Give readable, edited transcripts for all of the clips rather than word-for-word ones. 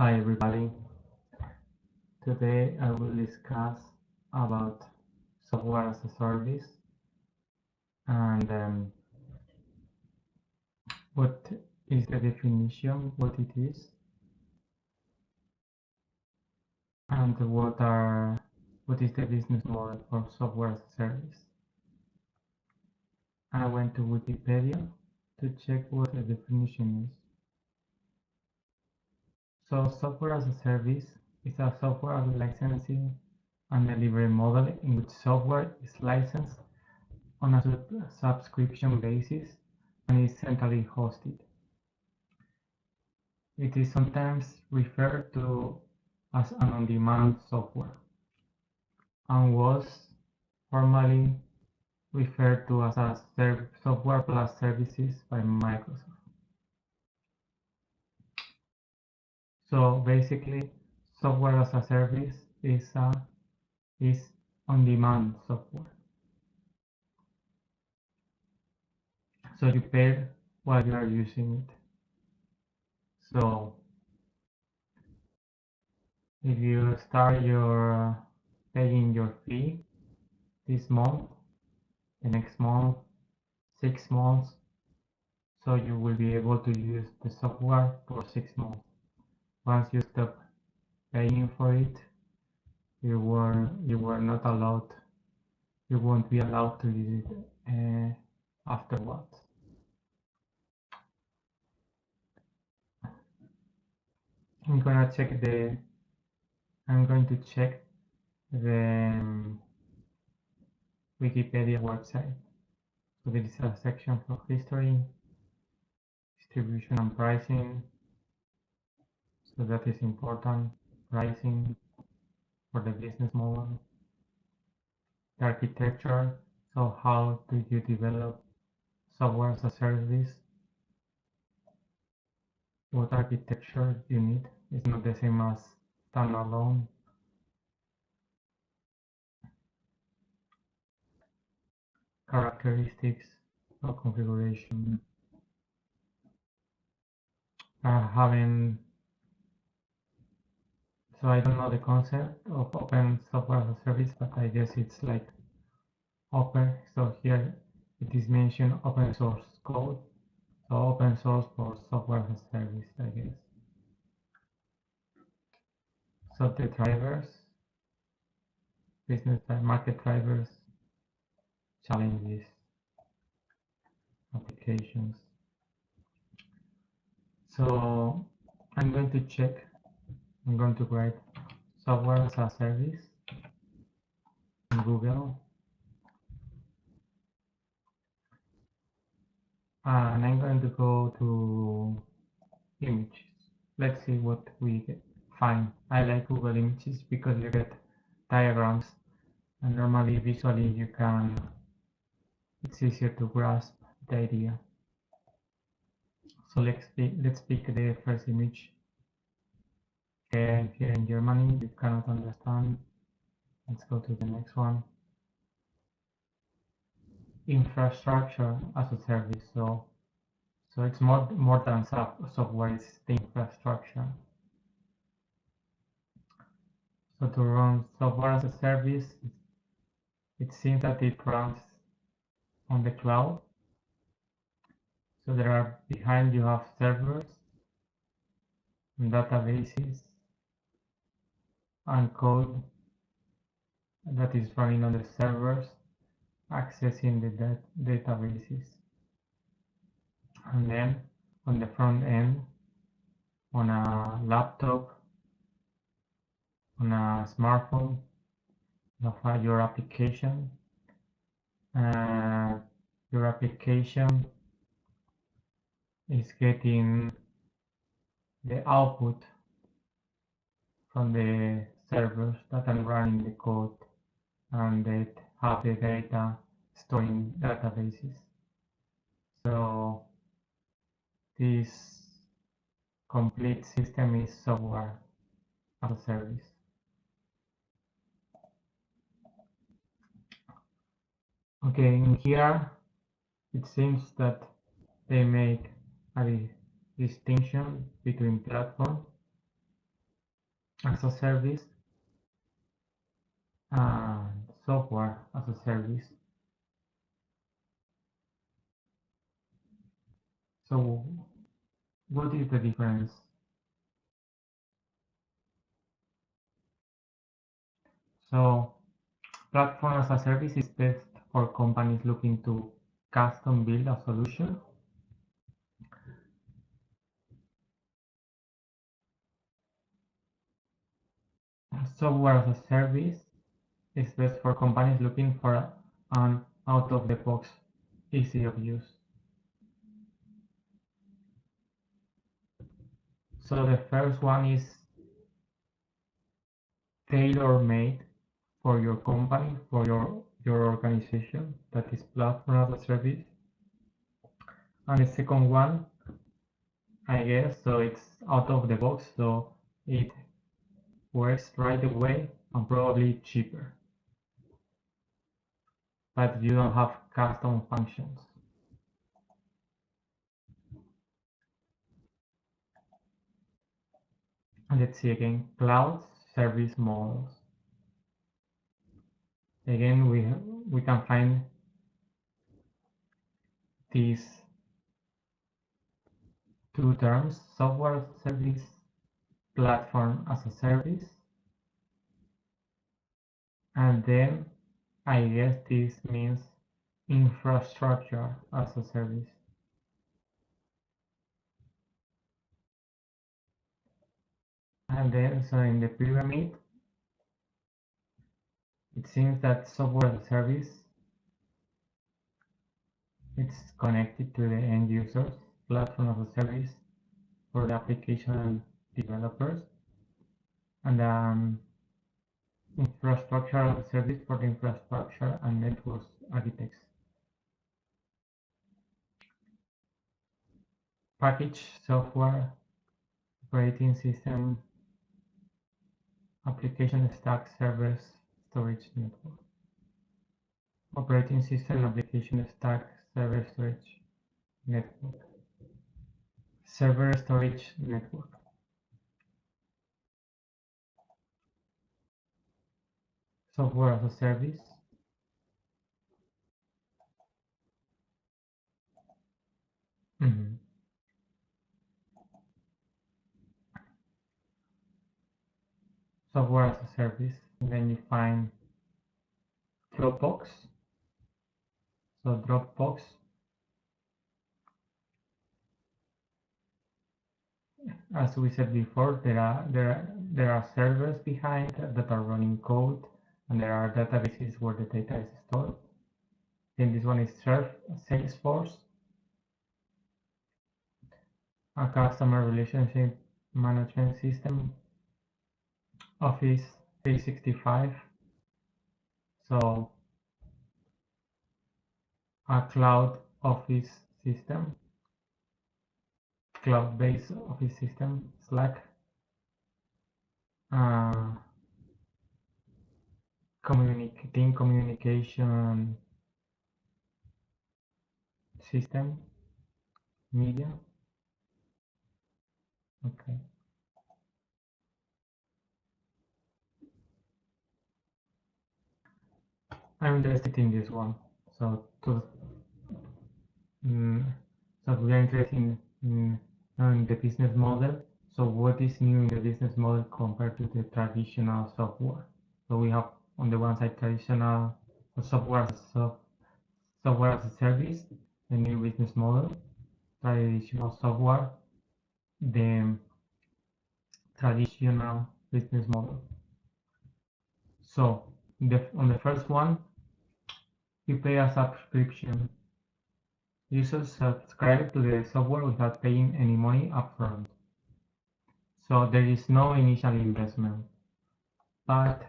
Hi everybody. Today I will discuss about software as a service and what is the definition, what it is, and what is the business model for software as a service. I went to Wikipedia to check what the definition is. So software as a service is a software licensing and delivery model in which software is licensed on a subscription basis and is centrally hosted. It is sometimes referred to as an on-demand software and was formerly referred to as a software plus services by Microsoft. So basically, software as a service is on-demand software. So you pay while you are using it. So if you start your paying your fee this month, the next month, 6 months, so you will be able to use the software for 6 months. Once you stop paying for it, you were not allowed, you won't be allowed to use it afterwards. I'm going to check the Wikipedia website. So there is a section for history, distribution and pricing. So that is important. Pricing for the business model. The architecture. So how do you develop software as a service? What architecture you need? It's not the same as standalone. Characteristics or configuration. So I don't know the concept of open software as a service, but I guess it's like open. So here it is mentioned open source code. So open source for software as a service, I guess. So the drivers, market drivers, challenges, applications. So I'm going to write software as a service in Google. And I'm going to go to images. Let's see what we find. I like Google Images because you get diagrams and normally visually it's easier to grasp the idea. So let's pick the first image. And here in Germany, you cannot understand. Let's go to the next one. Infrastructure as a service. So it's more than software, it's the infrastructure. So to run software as a service, it seems that it runs on the cloud. So behind you have servers, and databases, and code that is running on the servers, accessing the databases. And then on the front end, on a laptop, on a smartphone, you have your application. Your application is getting the output from the servers that are running the code and they have the data stored in databases. So this complete system is software as a service. Okay, in here it seems that they make a distinction between platform as a service and software as a service. So what is the difference? So platform as a service is best for companies looking to custom build a solution. Software as a service is best for companies looking for an out-of-the-box, easy of use. So the first one is tailor-made for your company, for your organization, that is platform as a service. And the second one, I guess, so it's out of the box, so it works right away and probably cheaper, but you don't have custom functions. And let's see again, cloud service models. Again, we can find these two terms, software as a service, platform as a service, and then I guess this means infrastructure as a service. And then, so in the pyramid, it seems that software as a service, it's connected to the end users, platform as a service for the application developers, and infrastructure as a service for the infrastructure and networks architects. Package software, operating system, application stack, servers, storage network. Operating system, application stack, server storage network. Server storage network. Software as a service. Mhm. Software as a service. And then you find Dropbox. So Dropbox, as we said before, there are servers behind that are running code, and there are databases where the data is stored. Then this one is Salesforce, a customer relationship management system, Office 365, so a cloud office system, cloud-based office system, Slack, uh, team communication system, media. Okay. I'm interested in this one. So mm, we are interested in the business model. So what is new in the business model compared to the traditional software? So we have on the one side traditional software as a service, the new business model, traditional software, the traditional business model. So on the first one, you pay a subscription. Users subscribe to the software without paying any money upfront. So there is no initial investment, but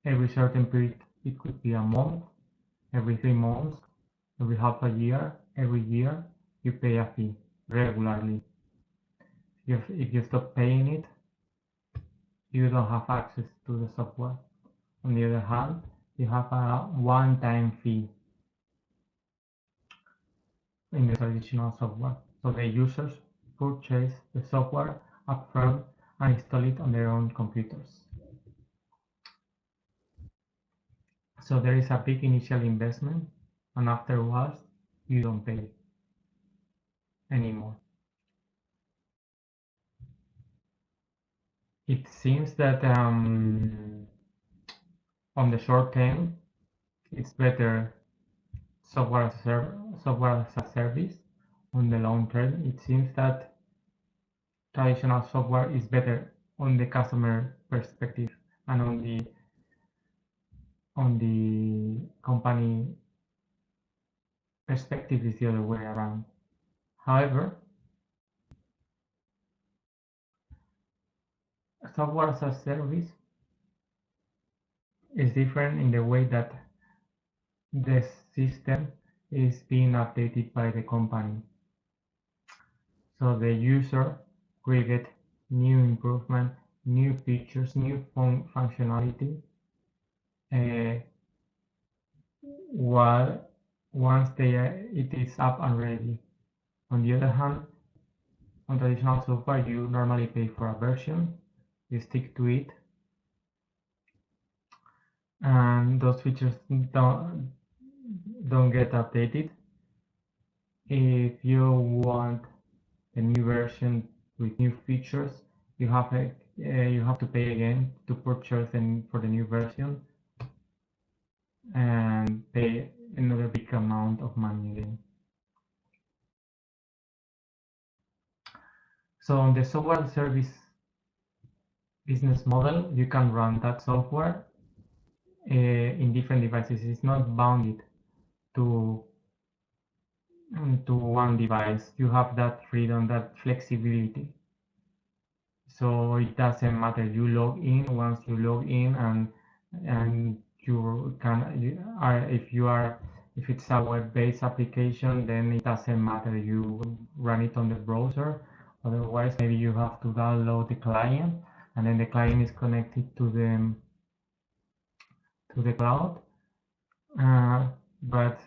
every certain period, it could be a month, every 3 months, every half a year, every year, you pay a fee regularly. If you stop paying it, you don't have access to the software. On the other hand, you have a one-time fee in the traditional software. So the users purchase the software upfront and install it on their own computers. So there is a big initial investment, and afterwards you don't pay anymore. It seems that on the short term, it's better software as a service. On the long term, it seems that traditional software is better on the customer perspective, and on the company perspective is the other way around. However, software as a service is different in the way that the system is being updated by the company. So the user will get new improvement, new features, new functionality, while once it is up and ready. On the other hand, on traditional software, you normally pay for a version, you stick to it, and those features don't get updated. If you want a new version with new features, you have to pay again to purchase for the new version, and pay another big amount of money again. So on the software service business model, you can run that software in different devices. It's not bounded to one device. You have that freedom, that flexibility. So it doesn't matter. You log in once you log in, and you can if it's a web-based application, then it doesn't matter. You run it on the browser. Otherwise, maybe you have to download the client, and then the client is connected to the cloud. But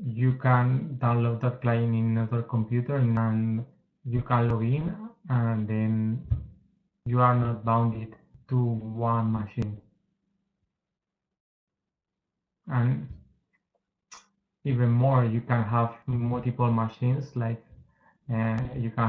you can download that client in another computer, and you can log in, and then you are not bounded to one machine. And even more, you can have multiple machines, like you can